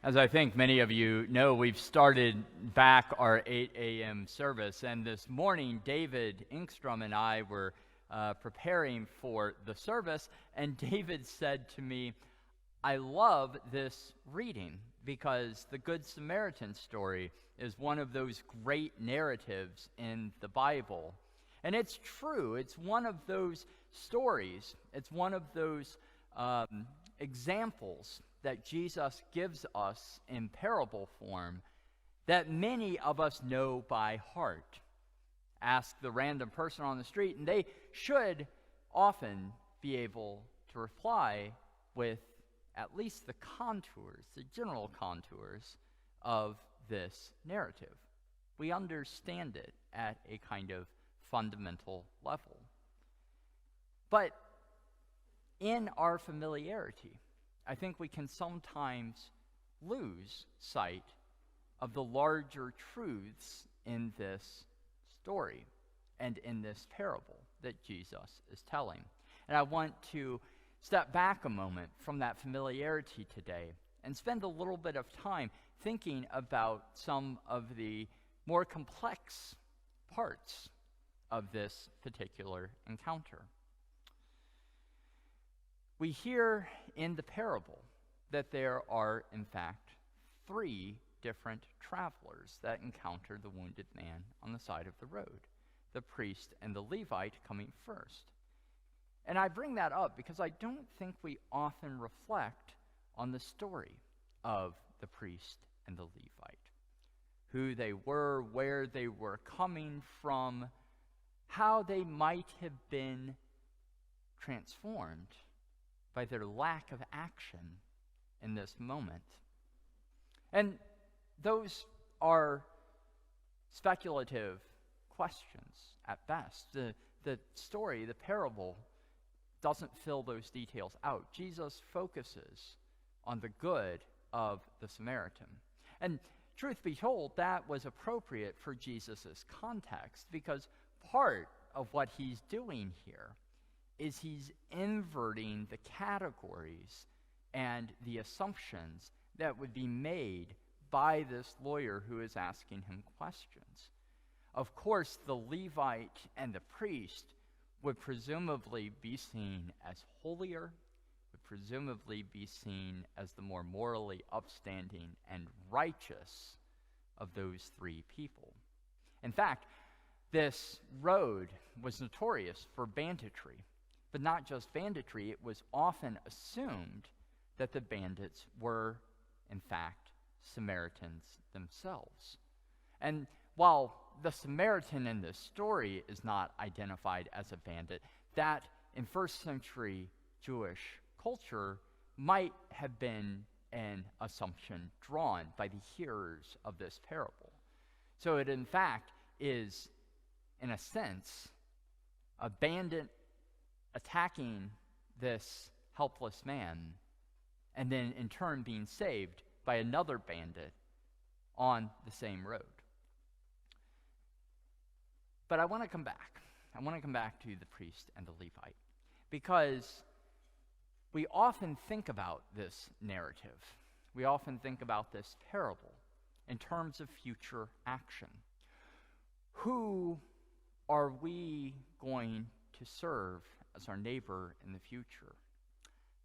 As I think many of you know, we've started back our 8 a.m. service, and this morning David Ingstrom and I were preparing for the service, and David said to me, I love this reading because the Good Samaritan story is one of those great narratives in the Bible. And it's true, it's one of those stories, it's one of those examples that Jesus gives us in parable form that many of us know by heart. Ask the random person on the street, and they should often be able to reply with at least the contours, the general contours of this narrative. We understand it at a kind of fundamental level. But in our familiarity, I think we can sometimes lose sight of the larger truths in this story and in this parable that Jesus is telling. And I want to step back a moment from that familiarity today and spend a little bit of time thinking about some of the more complex parts of this particular encounter. We hear in the parable that there are, in fact, 3 different travelers that encounter the wounded man on the side of the road, the priest and the Levite coming first. And I bring that up because I don't think we often reflect on the story of the priest and the Levite, who they were, where they were coming from, how they might have been transformed by their lack of action in this moment. And those are speculative questions at best. The story, the parable, doesn't fill those details out. Jesus focuses on the good of the Samaritan. And truth be told, that was appropriate for Jesus' context, because part of what he's doing here is he's inverting the categories and the assumptions that would be made by this lawyer who is asking him questions. Of course, the Levite and the priest would presumably be seen as holier, would presumably be seen as the more morally upstanding and righteous of those 3 people. In fact, this road was notorious for banditry. But not just banditry, it was often assumed that the bandits were, in fact, Samaritans themselves. And while the Samaritan in this story is not identified as a bandit, that in first century Jewish culture might have been an assumption drawn by the hearers of this parable. So it in fact is, in a sense, a bandit attacking this helpless man, and then in turn being saved by another bandit on the same road. But I want to come back. I want to come back to the priest and the Levite, because we often think about this narrative. We often think about this parable in terms of future action. Who are we going to serve as our neighbor in the future?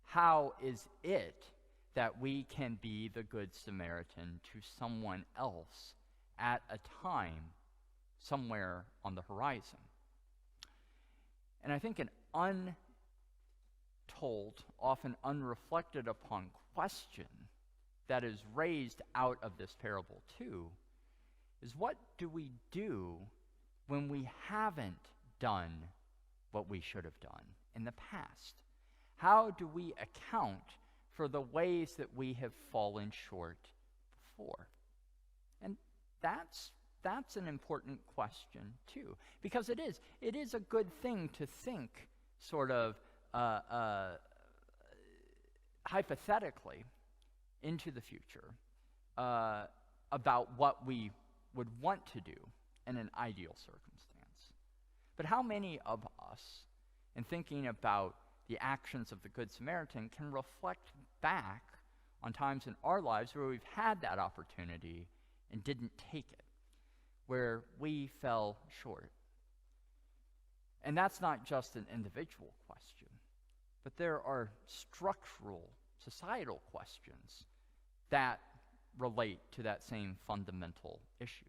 How is it that we can be the Good Samaritan to someone else at a time somewhere on the horizon? And I think an untold, often unreflected upon question that is raised out of this parable too is, what do we do when we haven't done what we should have done in the past? How do we account for the ways that we have fallen short before? And that's an important question too, because it is a good thing to think sort of hypothetically into the future about what we would want to do in an ideal circumstance. But how many of us, in thinking about the actions of the Good Samaritan, can reflect back on times in our lives where we've had that opportunity and didn't take it, where we fell short. And that's not just an individual question, but there are structural, societal questions that relate to that same fundamental issue.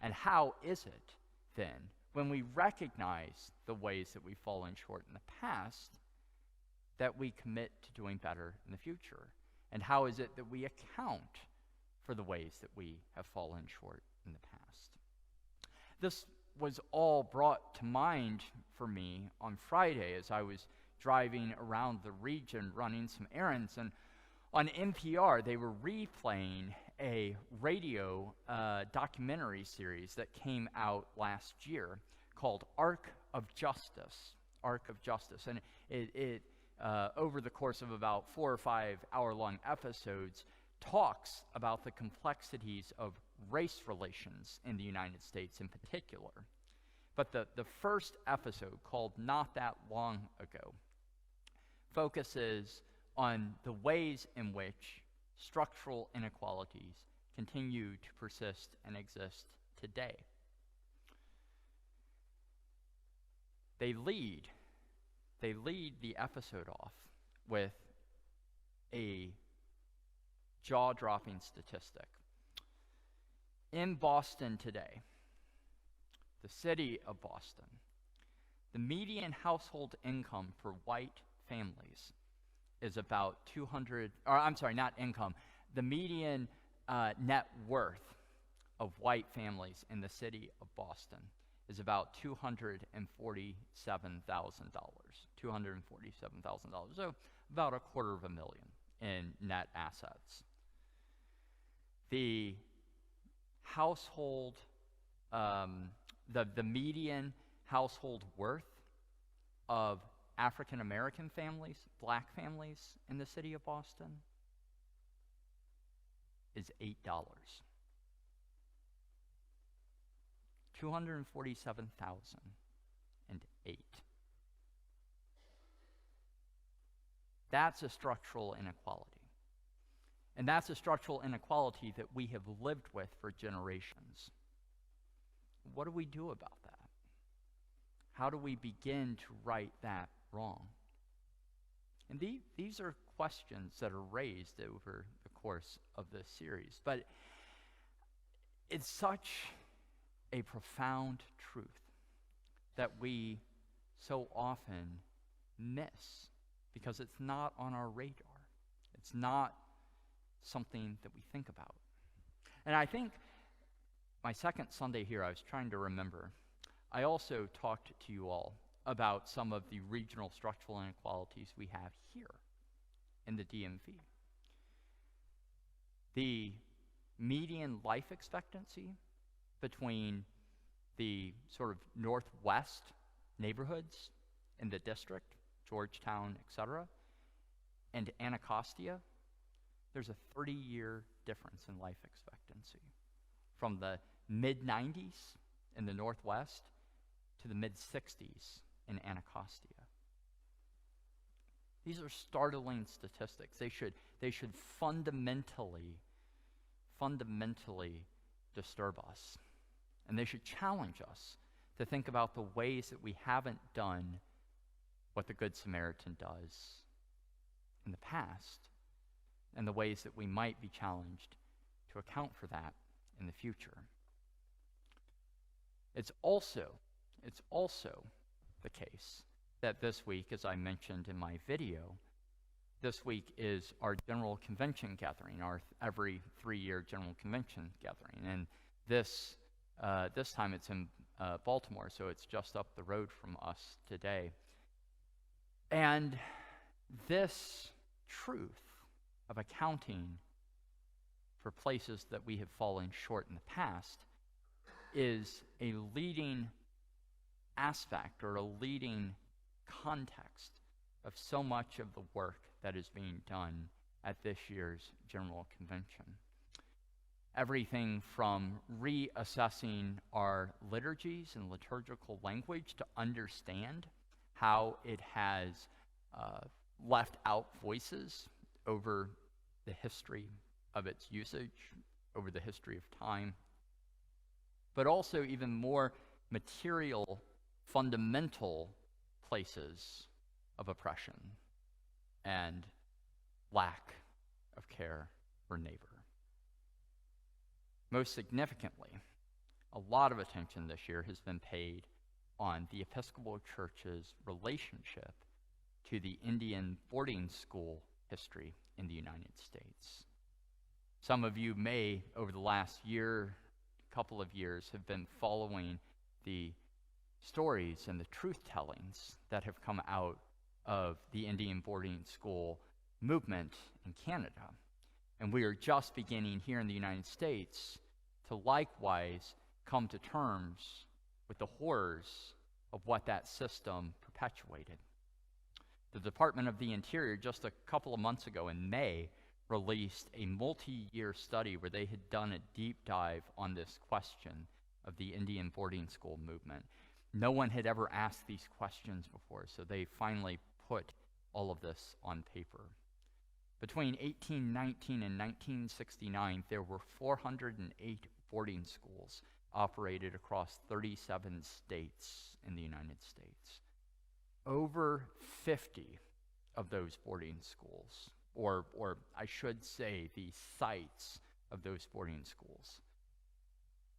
And how is it, then, when we recognize the ways that we've fallen short in the past, that we commit to doing better in the future? And how is it that we account for the ways that we have fallen short in the past? This was all brought to mind for me on Friday as I was driving around the region running some errands, and on NPR they were replaying a radio documentary series that came out last year called Arc of Justice. And it over the course of about 4 or 5 hour-long episodes, talks about the complexities of race relations in the United States in particular. But the first episode, called Not That Long Ago, focuses on the ways in which structural inequalities continue to persist and exist today. They lead the episode off with a jaw-dropping statistic. In Boston today, the city of Boston, the median household income for white families is about the median net worth of white families in the city of Boston is about $247,000. So about $250,000 in net assets. The household, the median household worth of African American families, black families in the city of Boston is $8. $247,008. That's a structural inequality. And that's a structural inequality that we have lived with for generations. What do we do about that? How do we begin to right that wrong? And these are questions that are raised over the course of this series. But it's such a profound truth that we so often miss because it's not on our radar. It's not something that we think about. And I think my second Sunday here, I was trying to remember, I also talked to you all about some of the regional structural inequalities we have here in the DMV. The median life expectancy between the sort of northwest neighborhoods in the district, Georgetown, etc., and Anacostia, there's a 30-year difference in life expectancy from the mid-90s in the northwest to the mid-60s in Anacostia. These are startling statistics. They should fundamentally disturb us. And they should challenge us to think about the ways that we haven't done what the Good Samaritan does in the past, and the ways that we might be challenged to account for that in the future. It's also the case that this week, as I mentioned in my video, this week is our General Convention gathering, our every 3-year General Convention gathering. And this time it's in Baltimore, so it's just up the road from us today. And this truth of accounting for places that we have fallen short in the past is a leading aspect or a leading context of so much of the work that is being done at this year's General Convention. Everything from reassessing our liturgies and liturgical language to understand how it has left out voices over the history of its usage over the history of time, but also even more material, fundamental places of oppression and lack of care for neighbor. Most significantly, a lot of attention this year has been paid on the Episcopal Church's relationship to the Indian boarding school history in the United States. Some of you may, over the last couple of years, have been following the stories and the truth-tellings that have come out of the Indian boarding school movement in Canada. And we are just beginning here in the United States to likewise come to terms with the horrors of what that system perpetuated. The Department of the Interior, just a couple of months ago in May, released a multi-year study where they had done a deep dive on this question of the Indian boarding school movement. No one had ever asked these questions before, so they finally put all of this on paper. Between 1819 and 1969, there were 408 boarding schools operated across 37 states in the United States. Over 50 of those boarding schools, or I should say the sites of those boarding schools,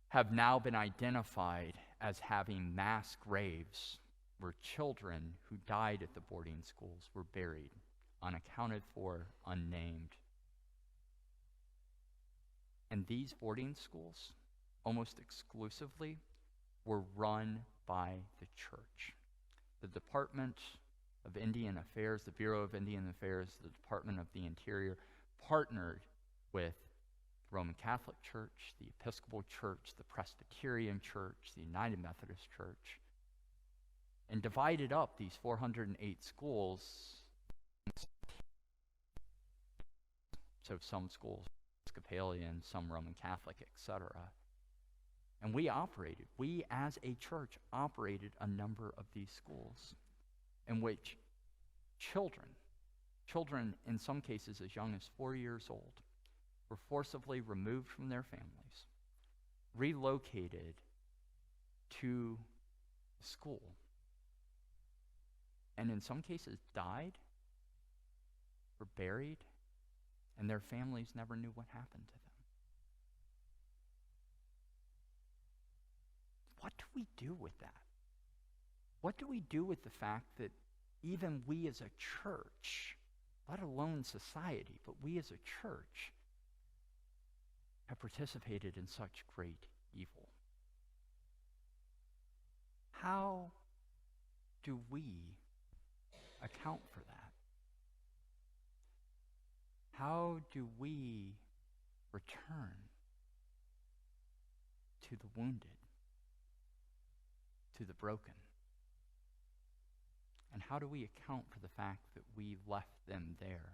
have now been identified as having mass graves where children who died at the boarding schools were buried, unaccounted for, unnamed. And these boarding schools, almost exclusively, were run by the church. The Department of Indian Affairs, the Bureau of Indian Affairs, the Department of the Interior, partnered with the Roman Catholic Church, the Episcopal Church, the Presbyterian Church, the United Methodist Church, and divided up these 408 schools. So some schools Episcopalian, some Roman Catholic, etc. And we as a church operated a number of these schools in which children in some cases as young as 4 years old, were forcibly removed from their families, relocated to school, and in some cases died, were buried, and their families never knew what happened to them. What do we do with that? What do we do with the fact that even we as a church, let alone society, but we as a church, have participated in such great evil? How do we account for that? How do we return to the wounded, to the broken? And how do we account for the fact that we left them there?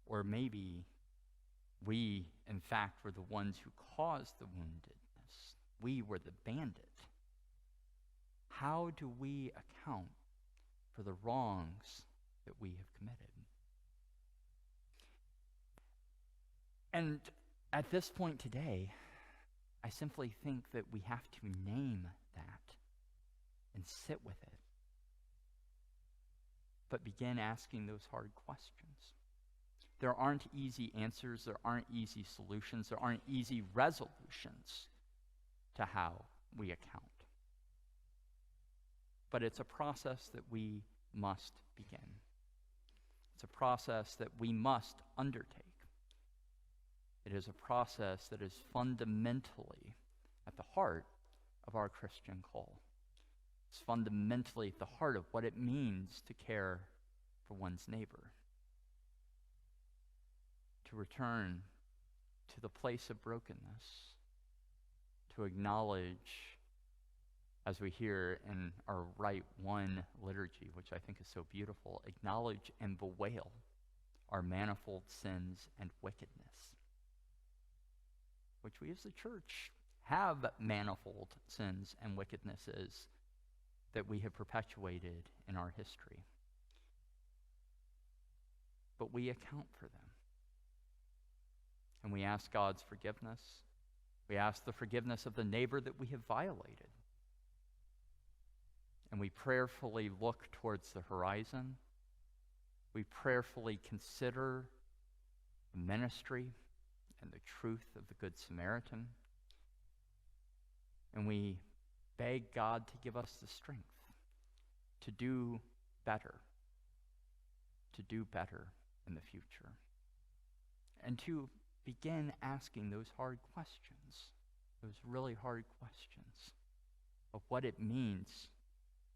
Or maybe we, in fact, were the ones who caused the woundedness. We were the bandit. How do we account for the wrongs that we have committed? And at this point today, I simply think that we have to name that and sit with it, but begin asking those hard questions. There aren't easy answers, there aren't easy solutions, there aren't easy resolutions to how we account. But it's a process that we must begin. It's a process that we must undertake. It is a process that is fundamentally at the heart of our Christian call. It's fundamentally at the heart of what it means to care for one's neighbor. To return to the place of brokenness, to acknowledge, as we hear in our Rite One liturgy, which I think is so beautiful, acknowledge and bewail our manifold sins and wickedness, which we as the church have manifold sins and wickednesses that we have perpetuated in our history. But we account for them. And we ask God's forgiveness. We ask the forgiveness of the neighbor that we have violated. And we prayerfully look towards the horizon. We prayerfully consider the ministry and the truth of the Good Samaritan. And we beg God to give us the strength to do better in the future. And to begin asking those hard questions, those really hard questions of what it means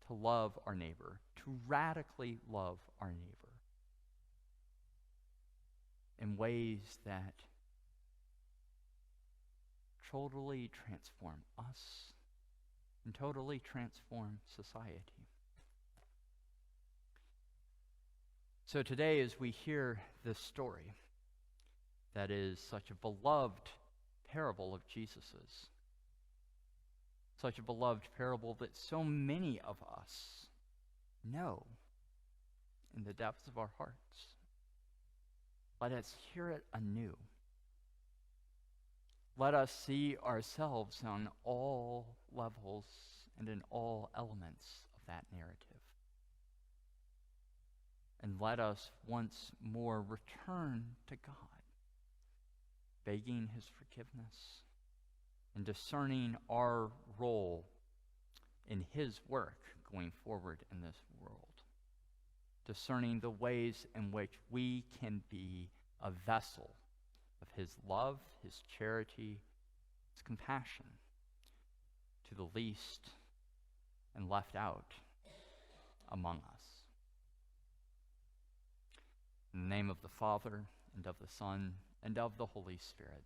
to love our neighbor, to radically love our neighbor in ways that totally transform us and totally transform society. So today, as we hear this story that is such a beloved parable of Jesus's, such a beloved parable that so many of us know in the depths of our hearts, let us hear it anew. Let us see ourselves on all levels and in all elements of that narrative. And let us once more return to God, begging his forgiveness and discerning our role in his work going forward in this world. Discerning the ways in which we can be a vessel of his love, his charity, his compassion to the least and left out among us. In the name of the Father, and of the Son, and of the Holy Spirit.